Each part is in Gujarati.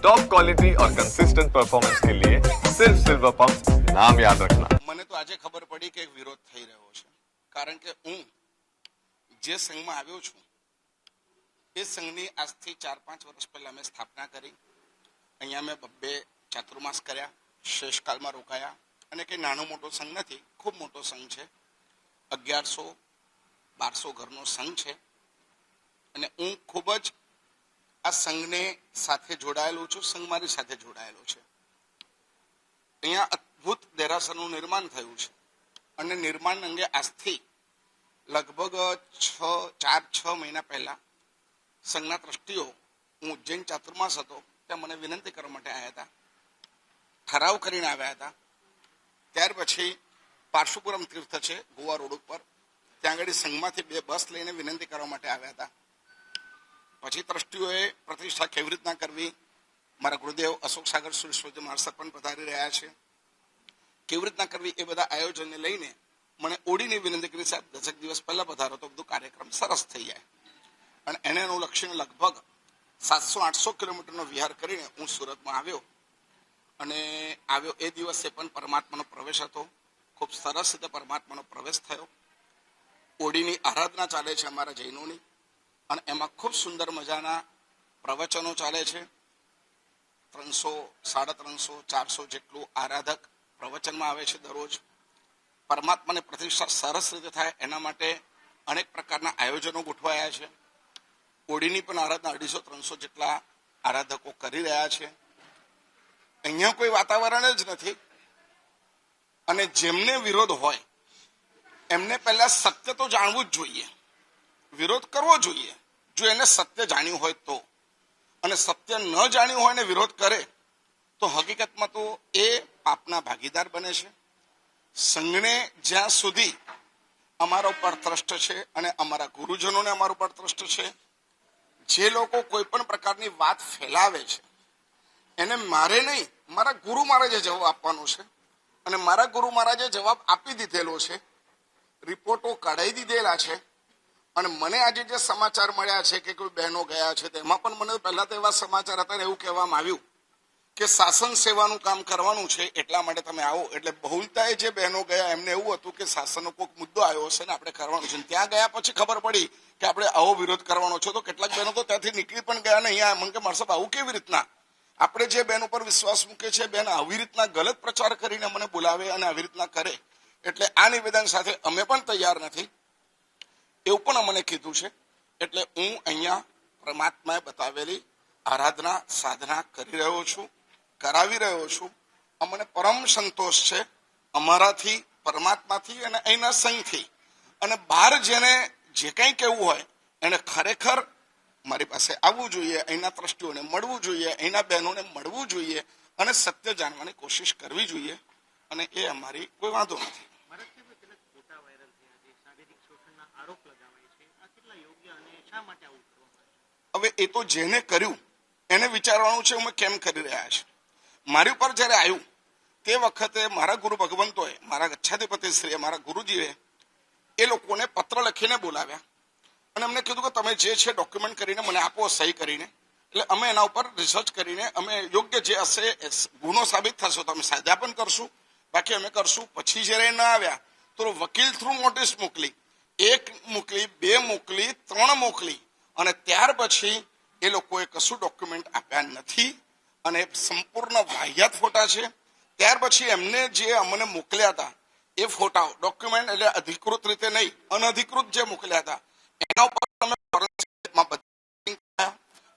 टॉप क्वालिटी और कंसिस्टेंट परफॉर्मेंस के लिए सिर्फ सिल्वर पंप नाम याद रखना। મને તો આજે ખબર પડી કે વિરોધ થઈ રહ્યો છે, કારણ કે હું જે સંઘમાં આવ્યો છું એ સંઘની આજથી 4-5 વર્ષ પહેલા મેં સ્થાપના કરી. અહીંયા મેં 2 ચાતુર્માસ કર્યા, શેષકાલમાં રોકાયા, અને કે નાનો મોટો સંઘ નથી, ખૂબ મોટો સંઘ છે. 1100-1200 ઘરનો સંઘ છે, અને હું ખૂબ જ આ સંઘને સાથે જોડાયેલો છું. સંઘ મારી સાથે જોડાયેલો છે. અહીંયા અદ્ભુત દેરાસરનું નિર્માણ થયું છે, અને નિર્માણ અંગે આજથી લગભગ 4-6 મહિના પહેલા સંઘના ટ્રસ્ટીઓ, હું ઉજ્જૈન ચાતુર્માસ હતો ત્યાં મને વિનંતી કરવા માટે આવ્યા હતા, ઠરાવ કરીને આવ્યા હતા. ત્યાર પછી પાર્શુપુરમ તીર્થ છે ગોવા રોડ ઉપર, ત્યાં આગળ સંઘમાંથી 2 બસ લઈને વિનંતી કરવા માટે આવ્યા હતા. પછી ટ્રસ્ટીઓએ પ્રતિષ્ઠા કેવી રીતના કરવી, મારા ગુરુદેવ અશોક સાગર સુરેશ્વરજી મારા સરપંચ પધારી રહ્યા છે, કેવી રીતના કરવી, એ બધા આયોજનને લઈને મને ઓડીની વિનંતી કરી, સાહેબ 10 દિવસ પહેલા પધારો તો બધું કાર્યક્રમ સરસ થઈ જાય. અને એને અનુલક્ષીને લગભગ 700-800 કિલોમીટરનો વિહાર કરીને હું સુરતમાં આવ્યો. અને આવ્યો એ દિવસે પણ પરમાત્માનો પ્રવેશ હતો. ખૂબ સરસ રીતે પરમાત્માનો પ્રવેશ થયો. ઓડીની આરાધના ચાલે છે અમારા જૈનોની, અને એમાં ખૂબ સુંદર મજાના પ્રવચનો ચાલે છે. 300, 350, 400 જેટલું આરાધક પ્રવચનમાં આવે છે દરરોજ. પરમાત્માની પ્રતિષ્ઠા સરસ રીતે થાય એના માટે અનેક પ્રકારના આયોજનો ગોઠવાયા છે. ઓડીની પણ આરાધના 250-300 જેટલા આરાધકો કરી રહ્યા છે. અહીંયા કોઈ વાતાવરણ જ નથી, અને જેમને વિરોધ હોય એમને પહેલા સત્ય તો જાણવું જ જોઈએ, વિરોધ કરવો જોઈએ જો એને સત્ય જાણ્યું હોય તો. અને સત્ય ન જાણ્યું હોય ને વિરોધ કરે તો હકીકતમાં તો એ પાપના ભાગીદાર બને છે. સંઘને જ્યાં સુધી અમારા ઉપર ટ્રસ્ટ છે અને અમારા ગુરુજનોને અમારા ઉપર ટ્રસ્ટ છે, જે લોકો કોઈ પણ પ્રકારની વાત ફેલાવે છે એને મારે નહીં, મારા ગુરુ મહારાજે જવાબ આપવાનો છે. અને મારા ગુરુ મહારાજે જવાબ આપી દીધેલો છે, રિપોર્ટો કઢાઈ દીધેલા છે. અને મને આજે જે સમાચાર મળ્યા છે કે કોઈ બહેનો ગયા છે, તેમાં પણ મને પહેલા તો એવા સમાચાર હતા ને એવું કહેવામાં આવ્યું કે શાસન સેવાનું કામ કરવાનું છે એટલા માટે તમે આવો. એટલે બહુલતાએ જે બહેનો ગયા એમને એવું હતું કે શાસનનો કોઈક મુદ્દો આવ્યો હશે ને આપણે કરવાનું છે. ત્યાં ગયા પછી ખબર પડી કે આપણે આવો વિરોધ કરવાનો છે. તો કેટલાક બહેનો તો ત્યાંથી નીકળી પણ ગયા ને અહીંયા મને કે મારા સાહેબ આવું કેવી રીતના, આપણે જે બેન ઉપર વિશ્વાસ મૂકે છે, બેન આવી રીતના ગલત પ્રચાર કરીને મને બોલાવે અને આવી રીતના કરે, એટલે આ નિવેદન સાથે અમે પણ તૈયાર નથી એવું પણ અમને કીધું છે. એટલે હું અહીંયા પરમાત્માએ બતાવેલી આરાધના સાધના કરી રહ્યો છું, કરાવી રહ્યો છું. અમને પરમ સંતોષ છે અમારાથી, પરમાત્માથી અને અહીંના સંઘથી. અને બહાર જેને જે કંઈ કહેવું હોય એને ખરેખર મારી પાસે આવવું જોઈએ, અહીંના ટ્રસ્ટીઓને મળવું જોઈએ, અહીંના બહેનોને મળવું જોઈએ, અને સત્ય જાણવાની કોશિશ કરવી જોઈએ. અને એ અમારી કોઈ વાંધો નથી. હવે એ તો જેને કર્યું એને વિચારવાનું છે અમે કેમ કરી રહ્યા છે. મારી ઉપર જયારે આવ્યું તે વખતે મારા ગુરુ ભગવંતોએ, મારા ગચ્છાધિપતિ શ્રી, મારા ગુરુજીએ એ લોકોને પત્ર લખીને બોલાવ્યા અને અમને કીધું કે તમે જે છે ડોક્યુમેન્ટ કરીને મને આપો સહી કરીને. એટલે અમે એના ઉપર રિસર્ચ કરીને અમે યોગ્ય જે હશે ગુનો સાબિત થશે તો અમે સાજા પણ કરશું, બાકી અમે કરશું. પછી જયારે ના આવ્યા તો વકીલ થ્રુ નોટિસ મોકલી, 1 મોકલી, 2 મોકલી, 3 મોકલી, અને ત્યાર પછી એ લોકોએ કશું ડોક્યુમેન્ટ આપ્યા નથી. અને સંપૂર્ણ વાહિયાત ફોટા છે. ત્યાર પછી એમને જે અમને મોકલ્યા હતા એ ફોટાઓ ડોક્યુમેન્ટ, એટલે અધિકૃત રીતે નહીં, અનધિકૃત જે મોકલ્યા હતા એના ઉપર અમે ફોરેન્સિકમાં બધા,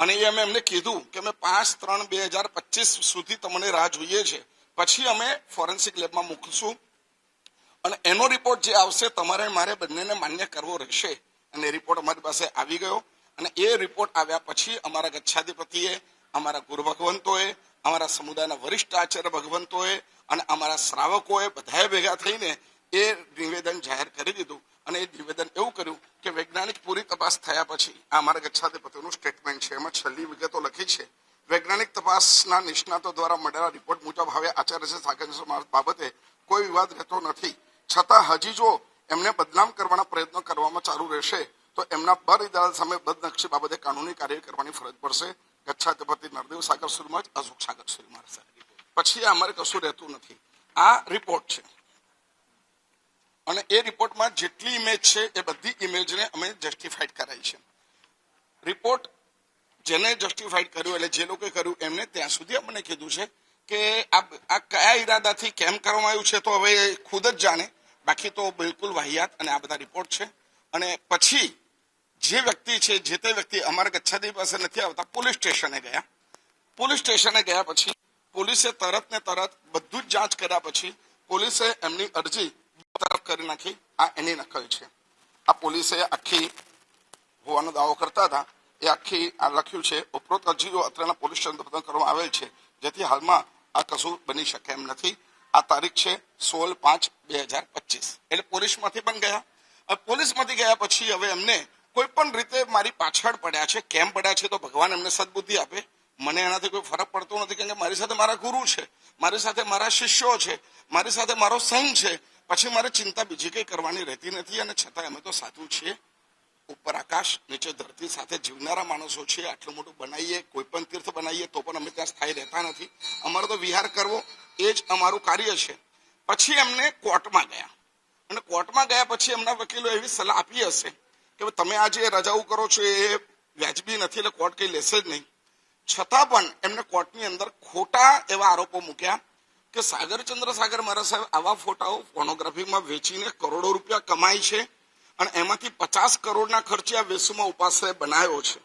અને એ અમે એમને કીધું કે અમે 5/3/2025 સુધી તમને રાહ જોઈએ છે, પછી અમે ફોરેન્સિક લેબમાં મૂકશું અને એનો રિપોર્ટ જે આવશે તમારે મારે બંનેને માન્ય કરવો રહેશે. અને રિપોર્ટ અમારી પાસે આવી ગયો. અને એ રિપોર્ટ આવ્યા પછી અમારા ગચ્છાધિપતિએ, અમારા ગુરુ ભગવંતોએ, અમારા સમુદાયના વરિષ્ઠ આચાર્ય ભગવંતોએ અને અમારા શ્રાવકોએ બધાએ ભેગા થઈને એ નિવેદન જાહેર કરી દીધું. અને એ નિવેદન એવું કર્યું કે વૈજ્ઞાનિક પૂરી તપાસ થયા પછી, આ અમારા ગચ્છાધિપતિનું સ્ટેટમેન્ટ છે, એમાં છેલ્લી વિગતો લખી છે. વૈજ્ઞાનિક તપાસના નિષ્ણાતો દ્વારા મળેલા રિપોર્ટ મુજબ હવે આચાર્ય સાગર બાબતે કોઈ વિવાદ રહેતો નથી. છતાં હજી જો એમને બદનામ કરવાના પ્રયત્નો કરવામાં ચાલુ રહેશે તો એમના પર અદાલત સામે બદનક્ષી બાબતે કાનૂની કાર્ય કરવાની ફરજ પડશે. કચ્છાધિપતિ નરદેવ સાગર સુરમાર, અશોક સાગર સુરમાર સાહેબ. પછી અમારે કશું રહેતું નથી. આ રિપોર્ટ છે અને એ રિપોર્ટમાં જેટલી ઇમેજ છે એ બધી ઇમેજને અમે જસ્ટિફાઈડ કરાઈ છે. રિપોર્ટ જેને જસ્ટિફાઈડ કર્યું એટલે જે લોકોએ કર્યું એમને ત્યાં સુધી અમને કીધું છે કે આ કયા ઈરાદાથી કેમ કરવામાં આવ્યું છે તો હવે ખુદ જ જાણે. બાકી તો બિલકુલ વાહિયાત અને આ બધા રિપોર્ટ છે. અને પછી જે વ્યક્તિ છે જે તે વ્યક્તિ અમારા ગચ્છાદી પાસે નથી આવતા, પોલીસ સ્ટેશને ગયા. પોલીસ સ્ટેશને ગયા પછી પોલીસે તરત ને તરત બધું જ જાંચ કર્યા પછી પોલીસે એમની અરજી તરફ કરી નાખી. આ એની નકલ છે. આ પોલીસે આખી હોવાનો દાવો કરતા હતા એ આખી આ લખ્યું છે. ઉપરોક્ત અરજીઓ અત્રેના પોલીસ સ્ટેશન પર કરવામાં આવેલ છે, જેથી હાલમાં આ કશું બની શકે એમ નથી. આ તારીખ છે 16/5/2025. એટલે પોલીસમાંથી પણ ગયા. પોલીસમાંથી ગયા પછી હવે એમને કોઈ પણ રીતે મારી પાછળ પડ્યા છે. કેમ પડ્યા છે તો ભગવાન એમને સદબુદ્ધિ આપે. મને એનાથી કોઈ ફરક પડતો નથી, કારણ કે મારી સાથે મારા ગુરુ છે, મારી સાથે મારા શિષ્યો છે, મારી સાથે મારો સંઘ છે. પછી મારે ચિંતા બીજી કઈ કરવાની રહેતી નથી. અને છતાં અમે તો સાધુ છીએ. ઉપર આકાશ નીચે ધરતી સાથે જીવનારા માણસો છીએ. આટલું મોટું બનાવીએ, કોઈ પણ તીર્થ બનાવીએ તો પણ અમે ત્યાં સ્થાયી રહેતા નથી. અમારો તો વિહાર કરવો એ જ અમારું કાર્ય છે. પછી એમને કોર્ટમાં ગયા અને કોર્ટમાં ગયા પછી એમના વકીલો એવી સલાહ આપી હશે કે તમે આ જે રજાઓ કરો છો એ વ્યાજબી નથી, એટલે કોર્ટ કઈ લેશે જ નહીં. છતાં પણ એમને કોર્ટની અંદર ખોટા એવા આરોપો મૂક્યા કે સાગરચંદ્ર સાગર મારા સાહેબ આવા ફોટાઓ પોર્નોગ્રાફીમાં વેચીને કરોડો રૂપિયા કમાય છે અને એમાંથી 50 કરોડના ખર્ચે આ વેસુમાં ઉપાશ્રય બનાવ્યો છે.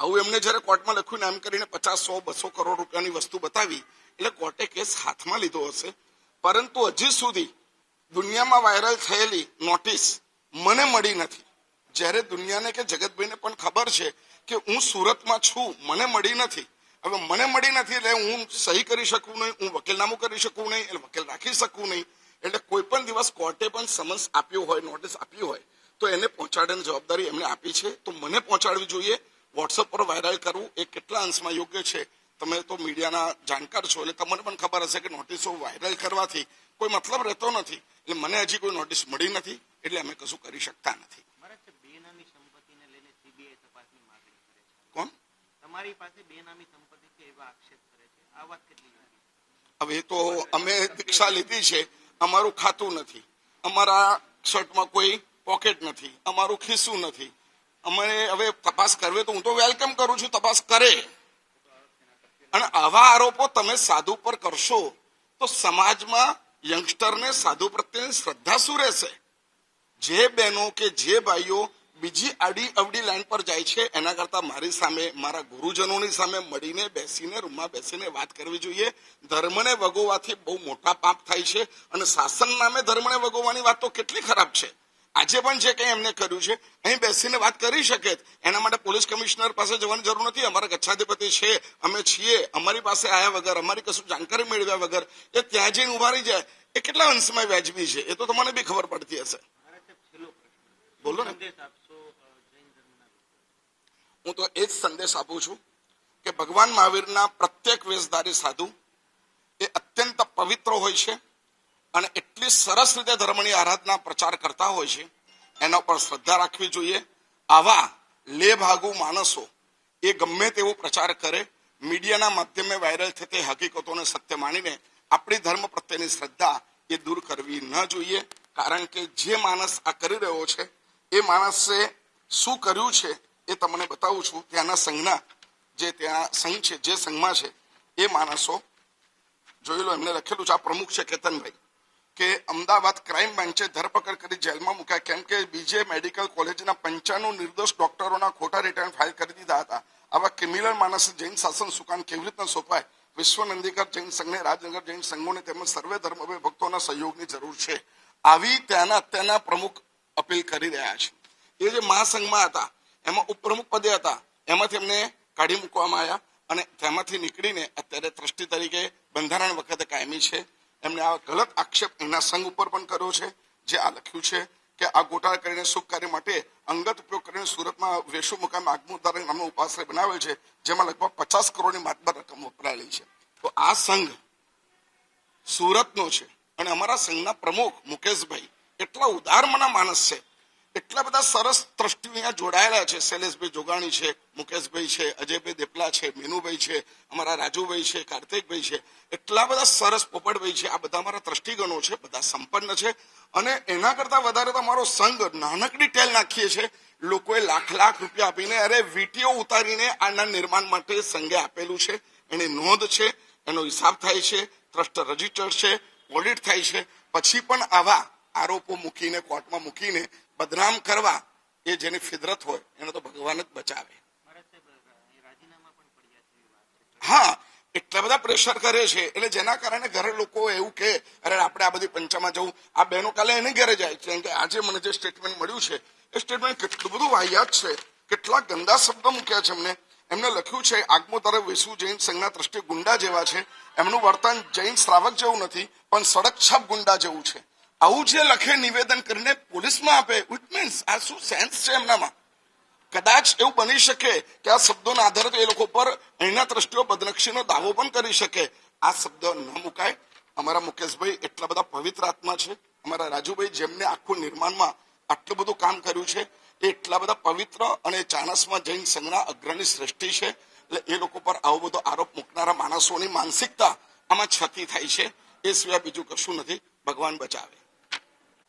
આવું એમને જયારે કોર્ટમાં લખ્યું ને એમ કરીને 50, 100, 200 કરોડ રૂપિયાની વસ્તુ બતાવી એટલે કોર્ટે કેસ હાથમાં લીધો હશે. પરંતુ હજી સુધી દુનિયામાં વાયરલ થયેલી નોટિસ મને મળી નથી. જ્યારે દુનિયાને કે જગતભાઈને પણ ખબર છે કે હું સુરતમાં છું, મને મળી નથી. હવે મને મળી નથી એટલે હું સહી કરી શકું નહીં, હું વકીલનામું કરી શકું નહીં, એટલે વકીલ રાખી શકું નહીં. એટલે કોઈ પણ દિવસ કોર્ટે પણ સમન્સ આપ્યું હોય, નોટિસ આપી હોય તો એને પહોંચાડવાની જવાબદારી એમને આપી છે. તો મને પહોંચાડવી જોઈએ. વોટ્સઅપ પર વાયરલ કરવું એ કેટલા અંશમાં યોગ્ય છે તમે તો મીડિયાના જાણકાર છો એટલે તમને પણ ખબર હશે કે નોટિસો વાયરલ કરવાથી કોઈ મતલબ રહેતો નથી. એટલે મને હજી કોઈ નોટિસ મળી નથી એટલે અમે કશું કરી શકતા નથી. કોણ તમારી પાસે બેનામી સંપત્તિ છે એવા આક્ષેપ કરે છે, આ વાત કેટલી ખરી? હવે તો અમે દીક્ષા લીધી છે, અમારું ખાતું નથી, અમારા શર્ટમાં કોઈ પોકેટ નથી, અમારું ખિસ્સું નથી. અમારે હવે તપાસ કરવી તો હું તો વેલકમ કરું છું, તપાસ કરે. અને આવા આરોપો તમે સાધુ પર કરશો તો સમાજમાં યંગસ્ટરને સાધુ પ્રત્યેની શ્રદ્ધા શું રહેશે? જે બહેનો કે જે ભાઈઓ બીજી આડી અવડી લાઈન પર જાય છે એના કરતા મારી સામે, મારા ગુરુજનોની સામે મળીને બેસીને રૂમમાં બેસીને વાત કરવી જોઈએ. ધર્મને વગોવાથી બહુ મોટા પાપ થાય છે અને શાસન નામે ધર્મને વગોવાની વાત તો કેટલી ખરાબ છે. આજે પણ જે કંઈ એમને કર્યું છે અહીં બેસીને વાત કરી શકે. એના માટે પોલીસ કમિશનર પાસે જવાની જરૂર નથી. અમારા ગચ્છાધિપતિ છે, અમે છીએ, અમારી પાસે આવ્યા વગર, અમારી કશું જાણકારી મેળવ્યા વગર એ ત્યાં જઈને ઉભા રહી જાય એ કેટલા અંશમાં વ્યાજબી છે એ તો તમને બી ખબર પડતી હશે. બોલો ને. હું તો એ જ સંદેશ આપું છું કે ભગવાન મહાવીરના પ્રત્યેક વેશધારી સાધુ એ અત્યંત પવિત્ર હોય છે અને એટલી સરસ રીતે ધર્મની આરાધના પ્રચાર કરતા હોય છે. એના પર શ્રદ્ધા રાખવી જોઈએ. આવા લેભાગુ માણસો એ ગમે તેવો પ્રચાર કરે, મીડિયાના માધ્યમે વાયરલ થતી હકીકતોને સત્ય માનીને આપણી ધર્મ પ્રત્યેની શ્રદ્ધા એ દૂર કરવી ન જોઈએ. કારણ કે જે માણસ આ કરી રહ્યો છે એ માણસે શું કર્યું છે એ તમને બતાવું છું. ત્યાંના સંઘના જે ત્યાં સંઘ છે, જે સંઘમાં છે એ માણસો જોઈ લો. એમને લખેલું છે, આ પ્રમુખ છે કેતનભાઈ, કે અમદાવાદ ક્રાઇમ બ્રાન્ચે ધરપકડ કરી જેલમાં મૂક્યા કેમ કે બીજે મેડિકલ કોલેજના 95 નિર્દોષ ડોક્ટરોના ખોટા રિટર્ન ફાઇલ કરી દીધા હતા. આવા ક્રિમિનલ માણસે જૈન શાસન સુકાન કેવી રીતના સોંપાય? વિશ્વ નંદીકર જૈન સંઘને, રાજનગર જૈન સંઘોને તેમજ સર્વે ધર્મ ભક્તોના સહયોગની જરૂર છે. આવી ત્યાંના પ્રમુખ અપીલ કરી રહ્યા છે. એ જે મહાસંઘમાં હતા એમાં ઉપપ્રમુખ પદે હતા, એમાંથી એમને કાઢી મૂકવામાં આવ્યા અને તેમાંથી નીકળીને અત્યારે ટ્રસ્ટી તરીકે બંધારણ વખતે કાયમી છે. એમને આ ગલત આક્ષેપ એના સંઘ ઉપર પણ કર્યો છે, જે આ લખ્યું છે કે આ ગોટાળા કરીને શુભ કાર્ય માટે અંગત ઉપયોગ કરીને સુરતમાં વેશુ મુકામે આગમુદ્દાર નામનો ઉપાશ્રય બનાવેલ છે, જેમાં લગભગ 50 કરોડની માતબર રકમ વપરાયેલી છે. તો આ સંઘ સુરતનો છે અને અમારા સંઘના પ્રમુખ મુકેશભાઈ એટલા ઉદારમના માણસ છે એટલા બધા સરસ ટ્રસ્ટીઓ અહીંયા જોડાયેલા છે. શૈલેષભાઈ જોગાણી છે, મુકેશભાઈ છે, અજયભાઈ દેપલા છે, મીનુભાઈ છે, અમારા રાજુભાઈ છે, કાર્તિકભાઈ છે, એટલા બધા સરસ પોપટભાઈ છે. આ બધા અમારા ટ્રસ્ટીગણો છે, બધા સંપન્ન છે. અને એના કરતા વધારે તમારો સંઘ નાનકડી ટેલ નાખીએ છે. લોકોએ લાખ લાખ રૂપિયા આપીને અરે વીટીઓ ઉતારીને આના નિર્માણ માટે સંઘે આપેલું છે. એની નોંધ છે, એનો હિસાબ થાય છે, ટ્રસ્ટ રજીસ્ટર છે, ઓડિટ થાય છે. પછી પણ આવા આરોપો મૂકીને કોર્ટમાં મૂકીને બદનામ કરવા એ જેની ફિદરત હોય એને તો ભગવાન જ બચાવે. હા, એટલા બધા પ્રેશર કરે છે એટલે જેના કારણે ઘરે લોકો એવું કે અરે આપણે આ બધી પંચામાં જવું. આ બહેનો કાલે એને ઘરે જાય છે કે આજે મને જે સ્ટેટમેન્ટ મળ્યું છે એ સ્ટેટમેન્ટ કેટલું બધું વાહિયાત છે, કેટલા ગંદા શબ્દો મૂક્યા છે. એમને લખ્યું છે આગમો તરફ વિશ્વ જૈન સંઘના ટ્રસ્ટી ગુંડા જેવા છે, એમનું વર્તન જૈન શ્રાવક જેવું નથી પણ સડક છાપ ગુંડા જેવું છે. આવું જે લખે નિવેદન કરીને પોલીસમાં આપે, ઇટ મીન્સ આ શું સેન્સ છે એમનામાં? કદાચ એવું બની શકે કે આ શબ્દોના આધારે એ લોકો પર અહીંના ટ્રસ્ટીઓ બદનક્ષીનો દાવો પણ કરી શકે. આ શબ્દ ન મુકાય. અમારા મુકેશભાઈ એટલા બધા પવિત્ર આત્મા છે, અમારા રાજુભાઈ જેમને આખું નિર્માણમાં આટલું બધું કામ કર્યું છે એ એટલા બધા પવિત્ર અને ચાણસમાં જૈન સંઘના અગ્રણી શ્રેષ્ઠી છે. એટલે એ લોકો પર આવો બધો આરોપ મૂકનારા માણસોની માનસિકતા આમાં છતી થાય છે. એ સિવાય બીજું કશું નથી. ભગવાન બચાવે.